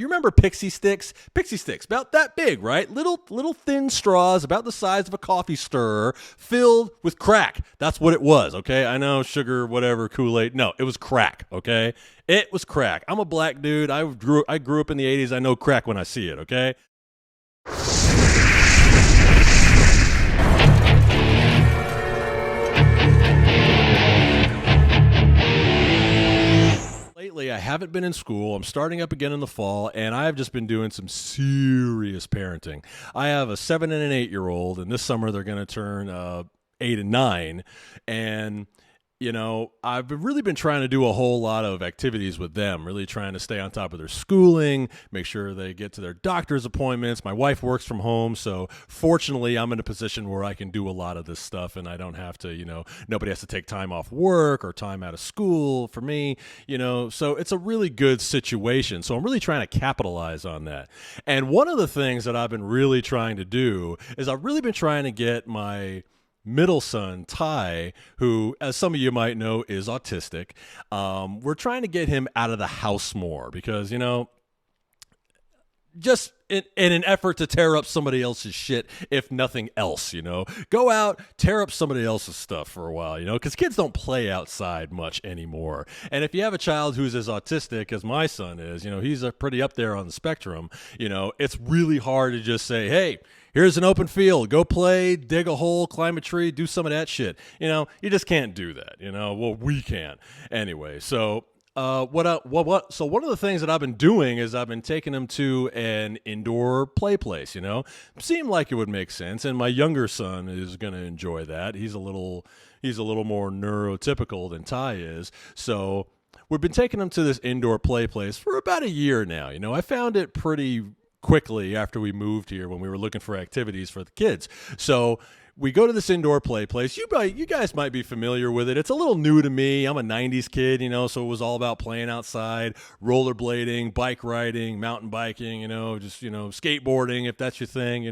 You remember pixie sticks? Pixie sticks, about that big, right? Little thin straws, about the size of a coffee stirrer, filled with crack. That's what it was, okay? I know sugar, whatever, Kool-Aid. No, it was crack, okay? It was crack. I'm a black dude. I grew up in the 80s. I know crack when I see it, okay? Lately, I haven't been in school. I'm starting up again in the fall, and I've just been doing some serious parenting. I have a 7 and an 8-year-old, and this summer they're going to turn 8 and 9. And I've really been trying to do a whole lot of activities with them, really trying to stay on top of their schooling, make sure they get to their doctor's appointments. My wife works from home, so fortunately I'm in a position where I can do a lot of this stuff, and I don't have to, nobody has to take time off work or time out of school for me, so it's a really good situation. So I'm really trying to capitalize on that. And one of the things that I've been really trying to do is I've really been trying to get my middle son, Ty, who, as some of you might know, is autistic. We're trying to get him out of the house more because, just in an effort to tear up somebody else's shit, if nothing else, go out, tear up somebody else's stuff for a while, because kids don't play outside much anymore. And if you have a child who's as autistic as my son is, he's pretty up there on the spectrum, it's really hard to just say, hey, here's an open field. Go play, dig a hole, climb a tree, do some of that shit. You just can't do that. Well, we can anyway. So, so one of the things that I've been doing is I've been taking him to an indoor play place. Seemed like it would make sense, and my younger son is going to enjoy that. He's a little more neurotypical than Ty is, so we've been taking him to this indoor play place for about a year now. I found it pretty quickly after we moved here when we were looking for activities for the kids. So we go to this indoor play place. You guys might be familiar with it. It's a little new to me. I'm a 90s kid, so it was all about playing outside, rollerblading, bike riding, mountain biking, just, skateboarding if that's your thing,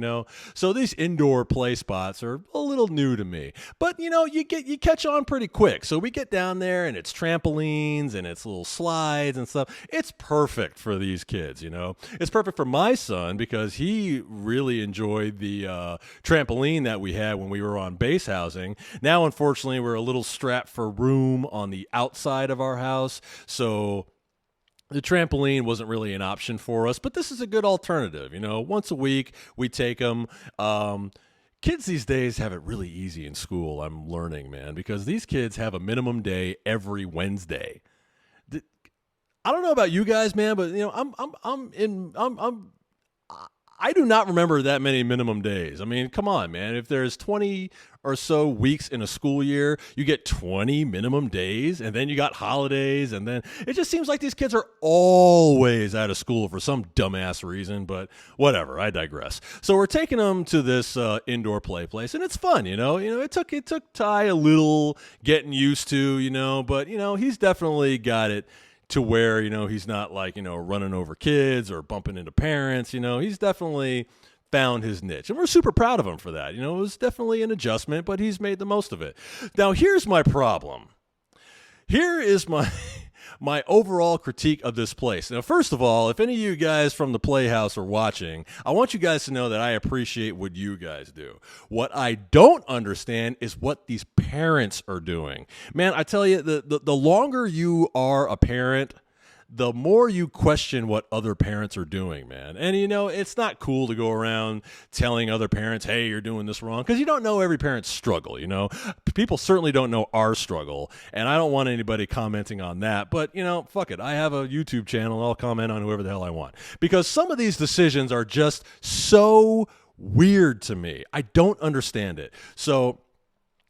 So these indoor play spots are a little new to me. But, you catch on pretty quick. So we get down there and it's trampolines and it's little slides and stuff. It's perfect for these kids, It's perfect for my son because he really enjoyed the trampoline that we had when we were on base housing. Now, unfortunately, we're a little strapped for room on the outside of our house, so the trampoline wasn't really an option for us, but this is a good alternative. Once a week, we take them. Kids these days have it really easy in school, I'm learning, man, because these kids have a minimum day every Wednesday. I don't know about you guys, man, but I do not remember that many minimum days. I mean, come on, man. If there's 20 or so weeks in a school year, you get 20 minimum days, and then you got holidays, and then it just seems like these kids are always out of school for some dumbass reason, but whatever, I digress. So we're taking them to this indoor play place, and it's fun, it took Ty a little getting used to, but, he's definitely got it to where, he's not like, running over kids or bumping into parents. He's definitely found his niche. And we're super proud of him for that. It was definitely an adjustment, but he's made the most of it. Now, here's my problem. Here is my overall critique of this place. Now, first of all, if any of you guys from the Playhouse are watching, I want you guys to know that I appreciate what you guys do. What I don't understand is what these parents are doing. Man, I tell you, the longer you are a parent, the more you question what other parents are doing, man. And, it's not cool to go around telling other parents, hey, you're doing this wrong, because you don't know every parent's struggle, People certainly don't know our struggle, and I don't want anybody commenting on that. But, fuck it. I have a YouTube channel. I'll comment on whoever the hell I want. Because some of these decisions are just so weird to me. I don't understand it. So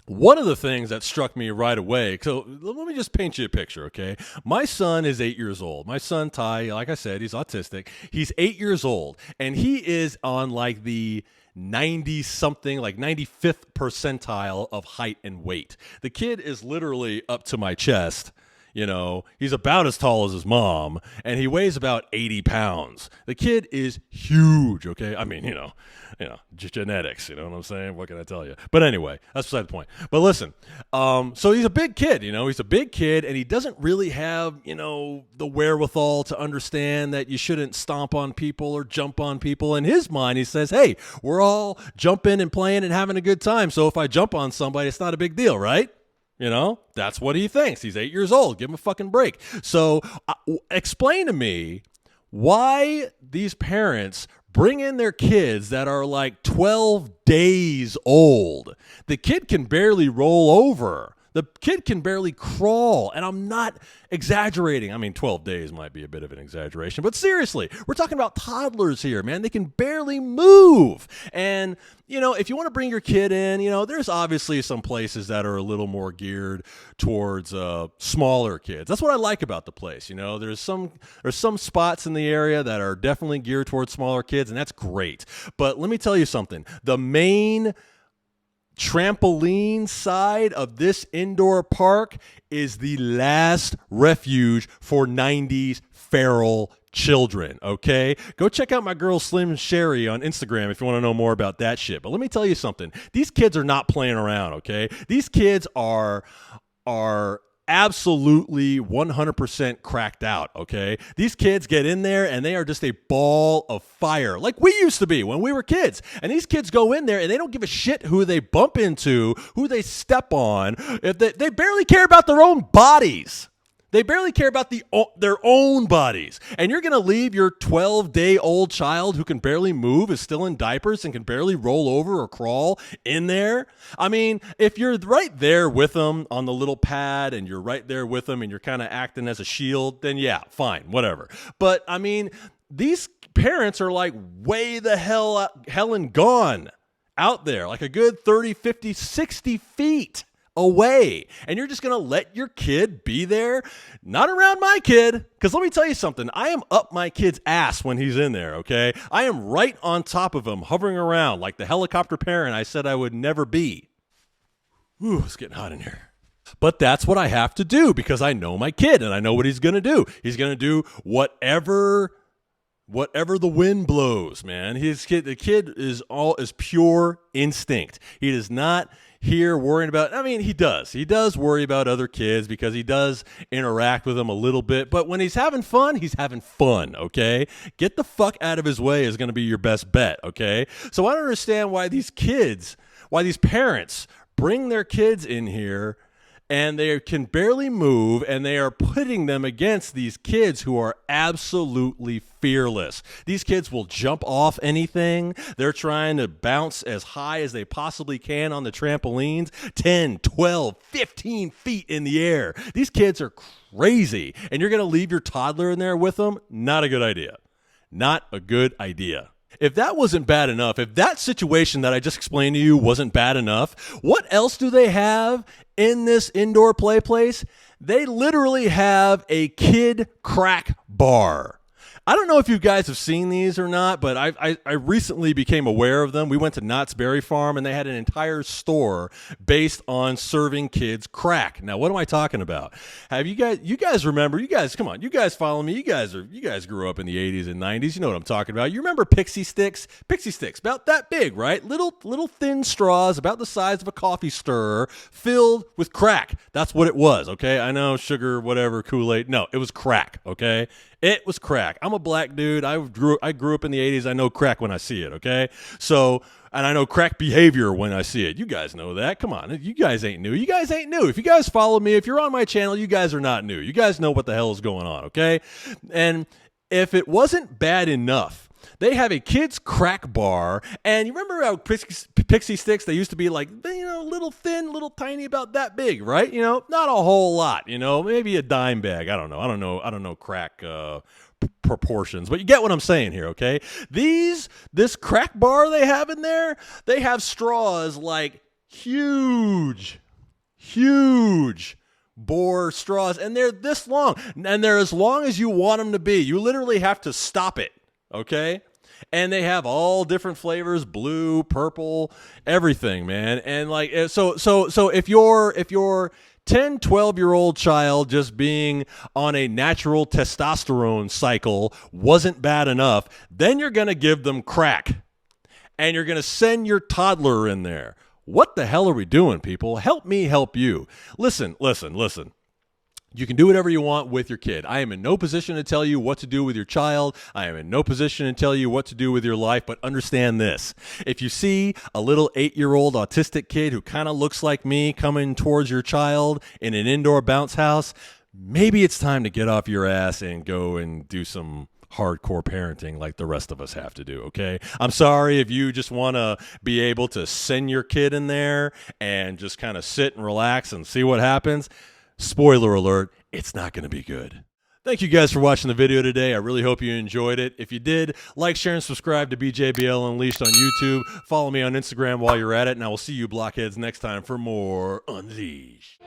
one of the things that struck me right away, so let me just paint you a picture, okay? My son is 8 years old. My son, Ty, like I said, he's autistic. He's 8 years old, and he is on like the 90-something, like 95th percentile of height and weight. The kid is literally up to my chest. He's about as tall as his mom, and he weighs about 80 pounds. The kid is huge, okay? I mean, genetics, you know what I'm saying? What can I tell you? But anyway, that's beside the point. But listen, so he's a big kid, he's a big kid, and he doesn't really have, the wherewithal to understand that you shouldn't stomp on people or jump on people. In his mind, he says, hey, we're all jumping and playing and having a good time, so if I jump on somebody, it's not a big deal, right? That's what he thinks. He's 8 years old. Give him a fucking break. So explain to me why these parents bring in their kids that are like 12 days old. The kid can barely roll over. The kid can barely crawl, and I'm not exaggerating. I mean, 12 days might be a bit of an exaggeration, but seriously, we're talking about toddlers here, man. They can barely move. And, if you want to bring your kid in, there's obviously some places that are a little more geared towards smaller kids. That's what I like about the place. There's some spots in the area that are definitely geared towards smaller kids, and that's great. But let me tell you something. The main trampoline side of this indoor park is the last refuge for 90s feral children, okay? Go check out my girl Slim Sherry on Instagram if you want to know more about that shit. But let me tell you something. These kids are not playing around, okay? These kids are absolutely 100% cracked out, okay? These kids get in there and they are just a ball of fire, like we used to be when we were kids. And these kids go in there and they don't give a shit who they bump into, who they step on. If they barely care about their own bodies. They barely care about their own bodies. And you're going to leave your 12-day-old child who can barely move, is still in diapers, and can barely roll over or crawl in there? I mean, if you're right there with them on the little pad and you're right there with them and you're kind of acting as a shield, then yeah, fine, whatever. But, I mean, these parents are like way the hell and gone out there, like a good 30, 50, 60 feet away, and you're just going to let your kid be there? Not around my kid, because let me tell you something. I am up my kid's ass when he's in there, okay? I am right on top of him, hovering around like the helicopter parent I said I would never be. Ooh, it's getting hot in here. But that's what I have to do because I know my kid, and I know what he's going to do. He's going to do whatever the wind blows, man. The kid is pure instinct. He does not here worrying about, he does worry about other kids because he does interact with them a little bit, but when he's having fun, okay? Get the fuck out of his way is going to be your best bet, okay? So I don't understand why these parents bring their kids in here and they can barely move, and they are putting them against these kids who are absolutely fearless. These kids will jump off anything. They're trying to bounce as high as they possibly can on the trampolines, 10, 12, 15 feet in the air. These kids are crazy, and you're going to leave your toddler in there with them? Not a good idea. Not a good idea. If that wasn't bad enough, if that situation that I just explained to you wasn't bad enough, what else do they have in this indoor play place? They literally have a kid crack bar. I don't know if you guys have seen these or not, but I recently became aware of them. We went to Knott's Berry Farm, and they had an entire store based on serving kids crack. Now, what am I talking about? Have you guys remember, come on, you guys follow me. You guys grew up in the 80s and 90s. You know what I'm talking about. You remember Pixie Sticks? Pixie Sticks, about that big, right? Little thin straws, about the size of a coffee stirrer, filled with crack. That's what it was, okay? I know sugar, whatever, Kool-Aid. No, it was crack, okay? It was crack. I'm a black dude. I grew up in the 80s. I know crack when I see it, okay? So, and I know crack behavior when I see it. You guys know that. Come on. You guys ain't new. If you guys follow me, if you're on my channel, you guys are not new. You guys know what the hell is going on, okay? And if it wasn't bad enough, they have a kids crack bar, and you remember how Pixie Sticks, they used to be like, little thin, little tiny, about that big, right? Not a whole lot, maybe a dime bag. I don't know crack proportions, but you get what I'm saying here, okay? This crack bar they have in there, they have straws like huge bore straws, and they're this long, and they're as long as you want them to be. You literally have to stop it, okay? And they have all different flavors, blue, purple, everything, man. And like, so if you're 10, 12-year-old child just being on a natural testosterone cycle wasn't bad enough, then you're going to give them crack. And you're going to send your toddler in there. What the hell are we doing, people? Help me help you. Listen. You can do whatever you want with your kid. I am in no position to tell you what to do with your child. I am in no position to tell you what to do with your life, but understand this. If you see a little 8-year-old autistic kid who kind of looks like me coming towards your child in an indoor bounce house, maybe it's time to get off your ass and go and do some hardcore parenting like the rest of us have to do, okay? I'm sorry if you just want to be able to send your kid in there and just kind of sit and relax and see what happens. Spoiler alert, it's not going to be good. Thank you guys for watching the video today. I really hope you enjoyed it. If you did, like, share, and subscribe to BJBL Unleashed on YouTube. Follow me on Instagram while you're at it, and I will see you blockheads next time for more Unleashed.